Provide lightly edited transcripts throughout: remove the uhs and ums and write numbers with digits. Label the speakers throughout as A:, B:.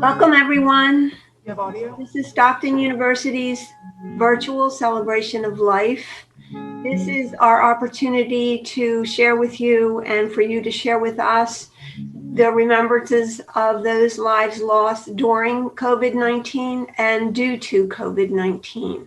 A: Welcome, everyone.
B: You have audio?
A: This is Stockton University's virtual celebration of life. This is our opportunity to share with you and for you to share with us the remembrances of those lives lost during COVID-19 and due to COVID-19.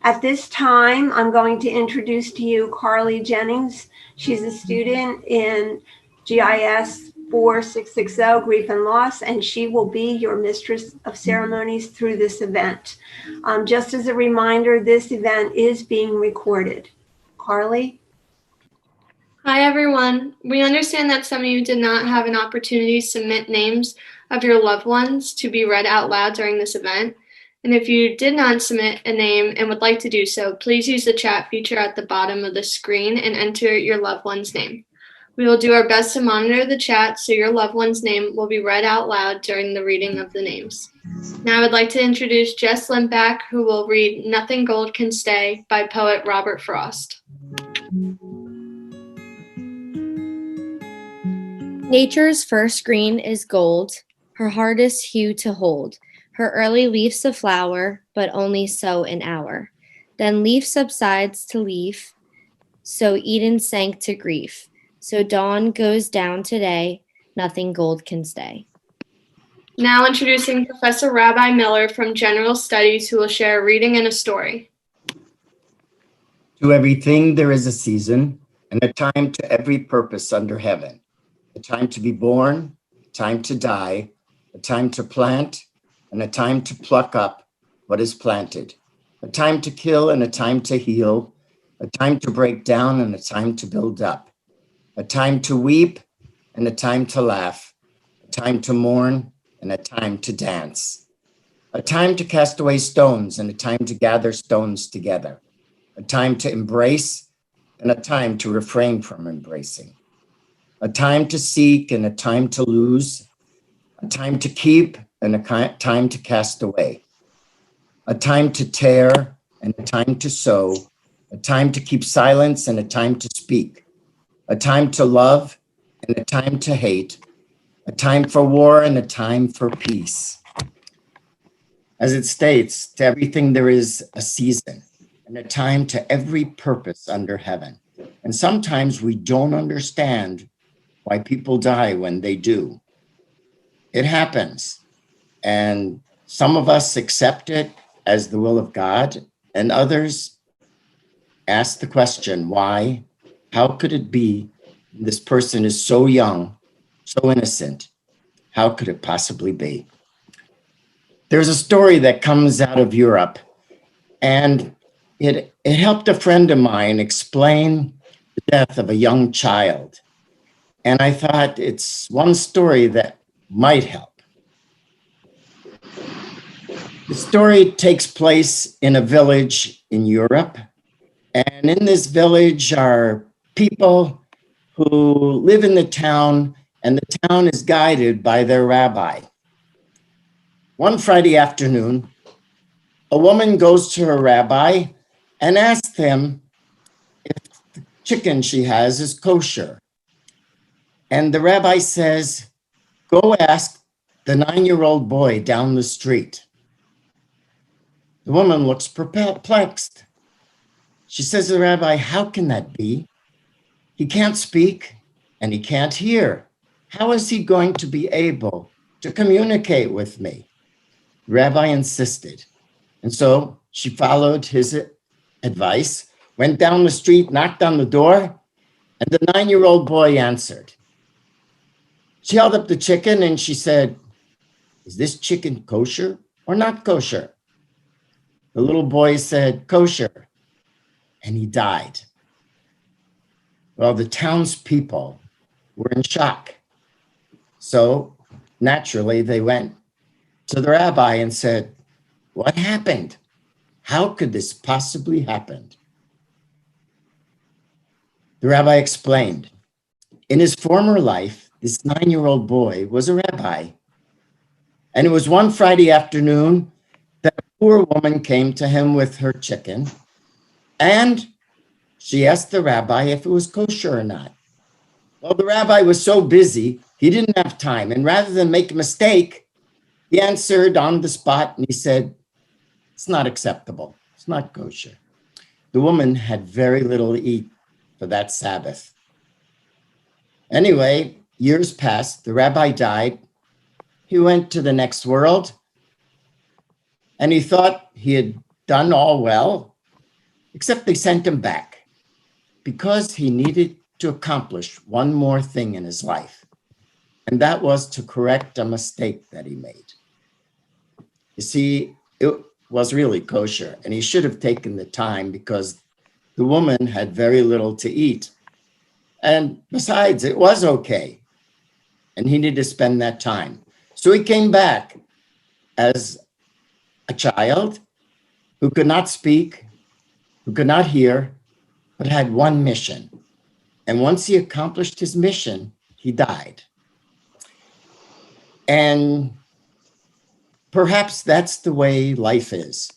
A: At this time, I'm going to introduce to you Carly Jennings. She's a student in GIS 4660, Grief and Loss, and she will be your mistress of ceremonies through this event. Just as a reminder, this event is being recorded. Carly?
C: Hi, everyone. We understand that some of you did not have an opportunity to submit names of your loved ones to be read out loud during this event. And if you did not submit a name and would like to do so, please use the chat feature at the bottom of the screen and enter your loved one's name. We will do our best to monitor the chat so your loved one's name will be read out loud during the reading of the names. Now I would like to introduce Jess Limbach, who will read Nothing Gold Can Stay by poet Robert Frost.
D: Nature's first green is gold, her hardest hue to hold. Her early leaf's a flower, but only so an hour. Then leaf subsides to leaf, so Eden sank to grief. So dawn goes down today, nothing gold can stay.
C: Now introducing Professor Rabbi Miller from General Studies, who will share a reading and a story.
E: To everything there is a season, and a time to every purpose under heaven. A time to be born, a time to die, a time to plant, and a time to pluck up what is planted. A time to kill and a time to heal, a time to break down and a time to build up. A time to weep and a time to laugh, a time to mourn and a time to dance. A time to cast away stones and a time to gather stones together. A time to embrace and a time to refrain from embracing. A time to seek and a time to lose, a time to keep and a time to cast away. A time to tear and a time to sow, a time to keep silence and a time to speak. A time to love and a time to hate, a time for war and a time for peace. As it states, to everything there is a season and a time to every purpose under heaven. And sometimes we don't understand why people die when they do. It happens. And some of us accept it as the will of God, and others ask the question, why? How could it be this person is so young, so innocent? How could it possibly be? There's a story that comes out of Europe, and it helped a friend of mine explain the death of a young child. And I thought it's one story that might help. The story takes place in a village in Europe. And in this village are people who live in the town, and the town is guided by their rabbi. One Friday afternoon, a woman goes to her rabbi and asks him if the chicken she has is kosher. And the rabbi says, go ask the 9-year-old boy down the street. The woman looks perplexed. She says to the rabbi, how can that be? He can't speak and he can't hear. How is he going to be able to communicate with me? The rabbi insisted. And so she followed his advice, went down the street, knocked on the door, and the 9-year-old boy answered. She held up the chicken and she said, is this chicken kosher or not kosher? The little boy said, kosher, and he died. Well, the townspeople were in shock. So naturally, they went to the rabbi and said, what happened? How could this possibly happen? The rabbi explained, in his former life, this 9-year-old boy was a rabbi. And it was one Friday afternoon that a poor woman came to him with her chicken, and she asked the rabbi if it was kosher or not. Well, the rabbi was so busy, he didn't have time. And rather than make a mistake, He answered on the spot and he said, "It's not acceptable. It's not kosher." The woman had very little to eat for that Sabbath. Anyway, years passed. The rabbi died. He went to the next world and he thought he had done all well, except they sent him back because he needed to accomplish one more thing in his life, and that was to correct a mistake that he made. You see, it was really kosher, and he should have taken the time because the woman had very little to eat. And besides, it was okay, and he needed to spend that time. So he came back as a child who could not speak, who could not hear, but had one mission. And once he accomplished his mission, he died. And perhaps that's the way life is.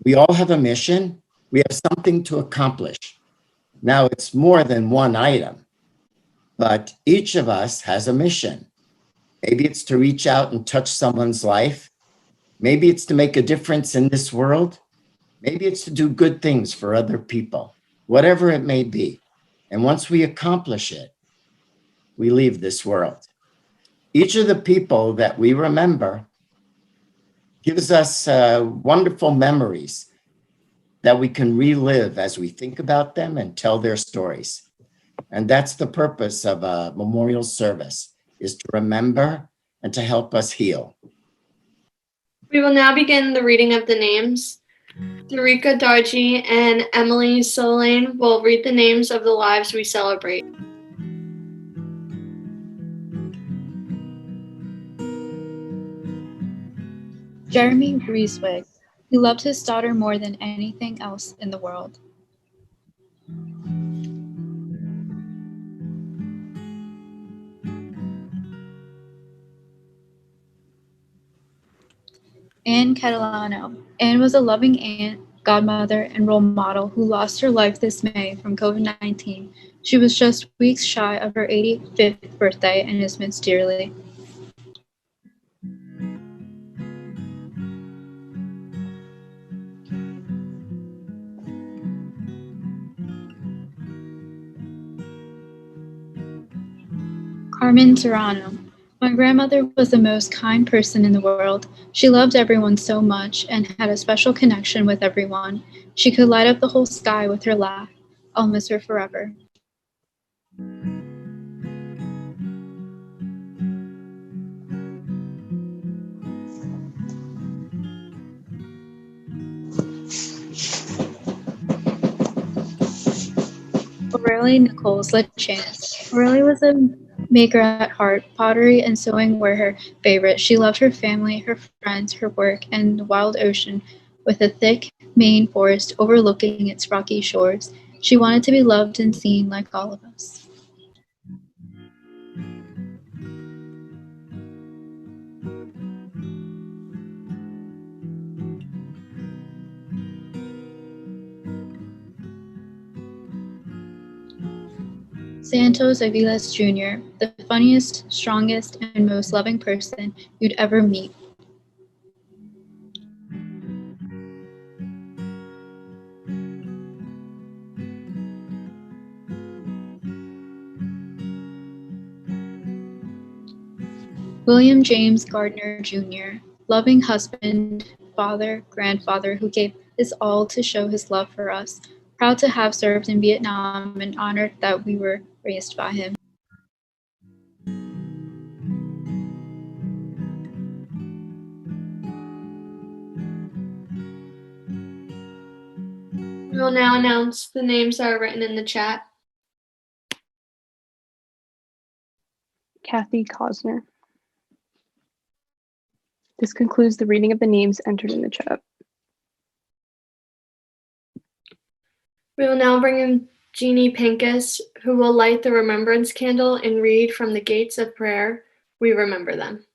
E: We all have a mission. We have something to accomplish. Now, it's more than one item, but each of us has a mission. Maybe it's to reach out and touch someone's life. Maybe it's to make a difference in this world. Maybe it's to do good things for other people, whatever it may be. And once we accomplish it, we leave this world. Each of the people that we remember gives us wonderful memories that we can relive as we think about them and tell their stories. And that's the purpose of a memorial service, is to remember and to help us heal.
C: We will now begin the reading of the names. Darika Darji and Emily Solane will read the names of the lives we celebrate.
B: Jeremy Rieswig. He loved his daughter more than anything else in the world. Anne Catalano. Anne was a loving aunt, godmother, and role model who lost her life this May from COVID-19. She was just weeks shy of her 85th birthday and is missed dearly. Carmen Serrano. My grandmother was the most kind person in the world. She loved everyone so much and had a special connection with everyone. She could light up the whole sky with her laugh. I'll miss her forever. Aurelie Nichols Lachance. Aurelie was a maker at heart. Pottery and sewing were her favorite. She loved her family, her friends, her work, and the wild ocean with a thick Maine forest overlooking its rocky shores. She wanted to be loved and seen like all of us. Santos Avilas Jr., the funniest, strongest, and most loving person you'd ever meet. William James Gardner Jr., loving husband, father, grandfather who gave his all to show his love for us. Proud to have served in Vietnam and honored that we were raised by him.
C: We will now announce the names that are written in the chat.
F: Kathy Cosner. This concludes the reading of the names entered in the chat.
C: We will now bring in Jeannie Pincus, who will light the remembrance candle and read from the gates of prayer. We remember them.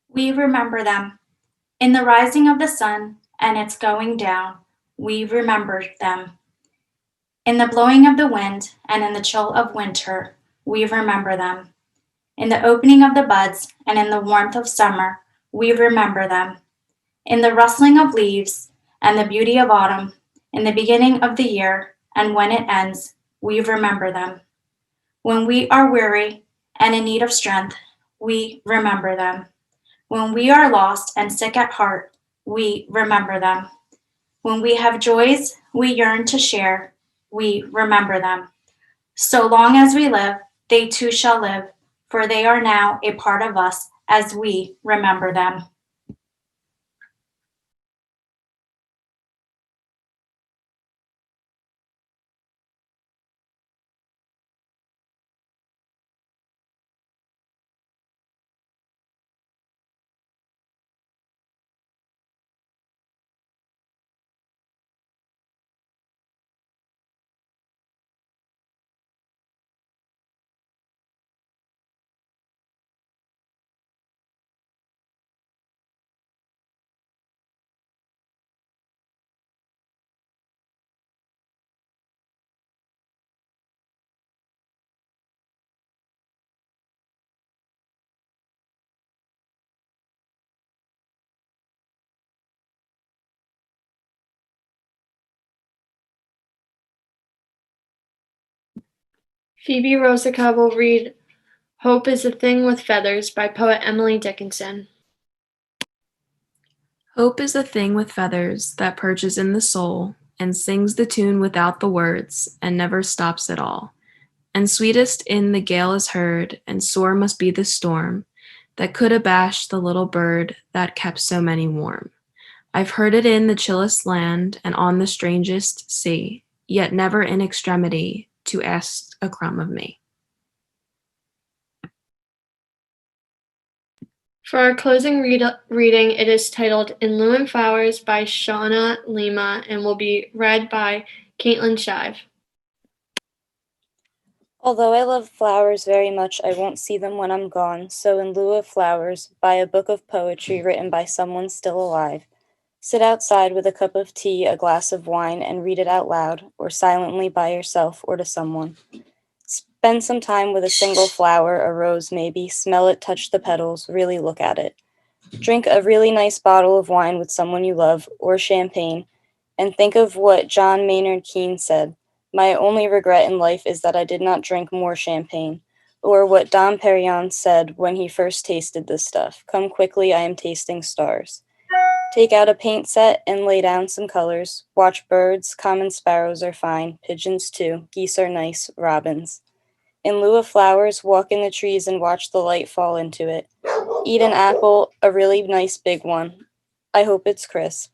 G: We remember them. In the rising of the sun and its going down, we remember them. In the blowing of the wind and in the chill of winter, we remember them. In the opening of the buds and in the warmth of summer, we remember them. In the rustling of leaves and the beauty of autumn, in the beginning of the year and when it ends, we remember them. When we are weary and in need of strength, we remember them. When we are lost and sick at heart, we remember them. When we have joys we yearn to share, we remember them. So long as we live, they too shall live, for they are now a part of us as we remember them.
C: Phoebe Rosica will read Hope is a Thing with Feathers by poet Emily Dickinson.
H: Hope is a thing with feathers that perches in the soul and sings the tune without the words and never stops at all. And sweetest in the gale is heard, and sore must be the storm that could abash the little bird that kept so many warm. I've heard it in the chillest land and on the strangest sea, yet never in extremity to ask a crumb of me.
C: For our closing reading, it is titled In Lieu and Flowers by Shauna Lima and will be read by Caitlin Shive.
I: Although I love flowers very much, I won't see them when I'm gone, so in lieu of flowers, buy a book of poetry written by someone still alive. Sit outside with a cup of tea, a glass of wine, and read it out loud, or silently by yourself or to someone. Spend some time with a single flower, a rose maybe, smell it, touch the petals, really look at it. Drink a really nice bottle of wine with someone you love, or champagne, and think of what John Maynard Keynes said. My only regret in life is that I did not drink more champagne. Or what Dom Perignon said when he first tasted this stuff. Come quickly, I am tasting stars. Take out a paint set and lay down some colors. Watch birds, common sparrows are fine, pigeons too, geese are nice, robins. In lieu of flowers, walk in the trees and watch the light fall into it. Eat an apple, a really nice big one. I hope it's crisp.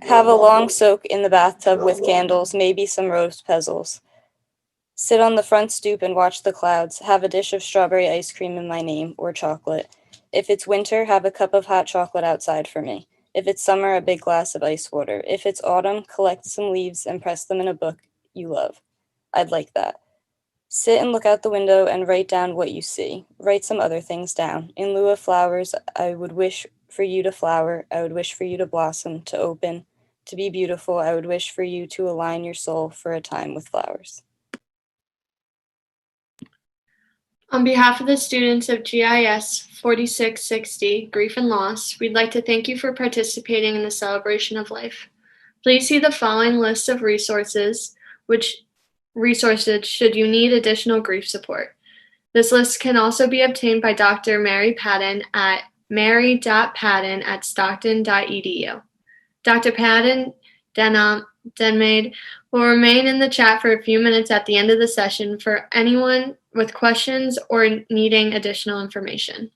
I: Have a long soak in the bathtub with candles, maybe some rose petals. Sit on the front stoop and watch the clouds. Have a dish of strawberry ice cream in my name, or chocolate. If it's winter, have a cup of hot chocolate outside for me. If it's summer, a big glass of ice water. If it's autumn, collect some leaves and press them in a book you love. I'd like that. Sit and look out the window and write down what you see. Write some other things down. In lieu of flowers, I would wish for you to flower. I would wish for you to blossom, to open, to be beautiful. I would wish for you to align your soul for a time with flowers.
C: On behalf of the students of GIS 4660, Grief and Loss, we'd like to thank you for participating in the celebration of life. Please see the following list of resources should you need additional grief support. This list can also be obtained by Dr. Mary Patton at mary.patton@stockton.edu. Dr. Patton Denmaid will remain in the chat for a few minutes at the end of the session for anyone with questions or needing additional information.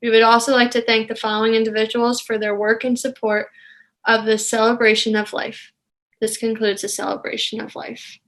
C: We would also like to thank the following individuals for their work and support of the celebration of life. This concludes the celebration of life.